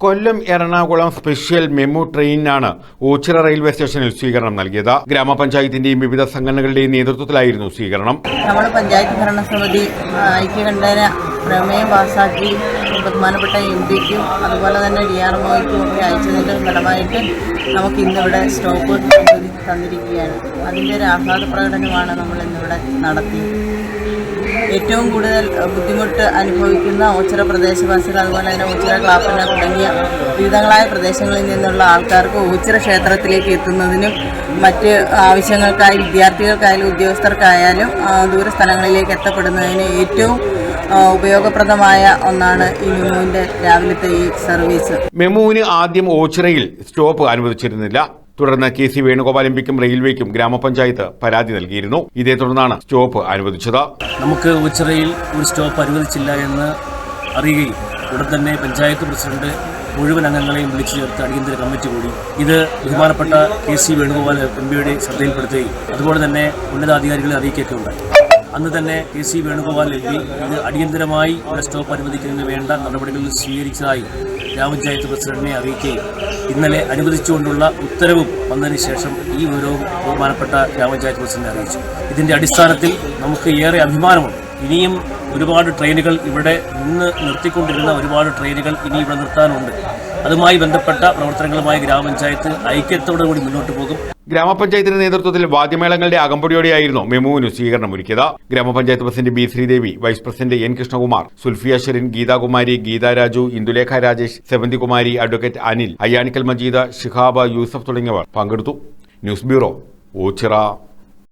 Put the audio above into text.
കൊല്ലം Ernakulam special MEMU ട്രെയിനിനാണ് Ochira railway സ്റ്റേഷനിൽ സ്വീകരണം നൽകിയത്. ഗ്രാമപഞ്ചായത്തിന്റെയും വിവിധ സംഘടനകളുടെയും നേതൃത്വത്തിലായിരുന്നു സ്വീകരണം. നമ്മൾ പഞ്ചായത്ത് ഭരണസമിതി ഐക്യകണ്ഠേന പ്രമേയം പാസാക്കി ബഹുമാനപ്പെട്ട എംപിക്കും അതുപോലെ തന്നെ DRMOയ്ക്കും ഒക്കെ അയച്ചതിൻ്റെ ഫലമായിട്ട് നമുക്ക് ഇന്നിവിടെ സ്റ്റോപ്പ് തന്നിരിക്കുകയാണ്. അതിൻ്റെ ഒരു ആഹ്ലാദ പ്രകടനമാണ് നമ്മൾ ഇന്നിവിടെ നടത്തിയത്. ഏറ്റവും കൂടുതൽ ബുദ്ധിമുട്ട് അനുഭവിക്കുന്ന ഓച്ചിറ പ്രദേശവാസികൾ, അതുപോലെ തന്നെ ഓച്ചിറ ക്ലാപ്പന തുടങ്ങിയ വിവിധങ്ങളായ പ്രദേശങ്ങളിൽ നിന്നുള്ള ആൾക്കാർക്ക് ഓച്ചിറ ക്ഷേത്രത്തിലേക്ക് എത്തുന്നതിനും മറ്റ് ആവശ്യങ്ങൾക്കായി വിദ്യാർത്ഥികൾക്കായാലും ഉദ്യോഗസ്ഥർക്കായാലും ദൂരസ്ഥലങ്ങളിലേക്ക് എത്തപ്പെടുന്നതിന് ഏറ്റവും ഉപയോഗപ്രദമായ ഒന്നാണ് ഈ മെമുവിൻ്റെ രാവിലത്തെ ഈ സർവീസ്. മെമുവിന് ആദ്യം ഓച്ചിറയിൽ സ്റ്റോപ്പ് അനുവദിച്ചിരുന്നില്ല. തുടർന്ന് KC വേണുഗോപാൽ MPക്കും റെയിൽവേക്കും ഗ്രാമപഞ്ചായത്ത് പരാതി നൽകിയിരുന്നു. ഇതേ തുടർന്നാണ് സ്റ്റോപ്പ് അനുവദിച്ചത്. നമുക്ക് ഓച്ചിറയിൽ ഒരു സ്റ്റോപ്പ് അനുവദിച്ചില്ല എന്ന് അറിയുകയും ഉടൻ തന്നെ പഞ്ചായത്ത് പ്രസിഡന്റ് മുഴുവൻ അംഗങ്ങളെയും വിളിച്ചു ചേർത്ത് അടിയന്തര കമ്മിറ്റി കൂടി ഇത് ബഹുമാനപ്പെട്ട KC വേണുഗോപാൽ MPയുടെ ശ്രദ്ധയിൽപ്പെടുത്തുകയും അതുപോലെ തന്നെ ഉന്നതാധികാരികളെ അറിയിക്കുകയൊക്കെ ഉണ്ടായി. അന്ന് തന്നെ KC വേണുഗോപാൽ MP ഇത് അടിയന്തരമായി ഇവിടെ സ്റ്റോപ്പ് അനുവദിക്കുന്നതിന് വേണ്ട നടപടികൾ സ്വീകരിച്ചതായി ഗ്രാമപഞ്ചായത്ത് പ്രസിഡന്റിനെ അറിയിക്കുകയും ഇന്നലെ അനുവദിച്ചുകൊണ്ടുള്ള ഉത്തരവും വന്നതിന് ശേഷം ഈ വിവരവും ബഹുമാനപ്പെട്ട ഗ്രാമപഞ്ചായത്ത് പ്രസിഡന്റ് അറിയിച്ചു. ഇതിന്റെ അടിസ്ഥാനത്തിൽ നമുക്ക് ഏറെ അഭിമാനമുണ്ട്. ഇനിയും ഒരുപാട് ട്രെയിനുകൾ ഇവിടെ നിന്ന് നിർത്തിക്കൊണ്ടിരുന്ന ഒരുപാട് ട്രെയിനുകൾ ഇനി ഇവിടെ നിർത്താനുണ്ട്. അതുമായി ബന്ധപ്പെട്ട പ്രവർത്തനങ്ങളുമായി ഗ്രാമപഞ്ചായത്ത് ഐക്യത്തോടുകൂടി മുന്നോട്ട് പോകും. ഗ്രാമപഞ്ചായത്തിന്റെ നേതൃത്വത്തിൽ വാദ്യമേളങ്ങളുടെ അകമ്പടിയോടെയായിരുന്നു മെമുവിന് സ്വീകരണം ഒരുക്കിയത്. Grama panchayat president B. Sreedevi, vice president N. Krishnakumar, Sulfiya Sherin, Geethakumari, Geetha Raju, Indulekha Rajesh, Sevanthikumari, advocate Anil, Ayyanikkal Majeed, Shihab, Yusuf തുടങ്ങിയവർ പങ്കെടുത്തു. News bureau, Ochira.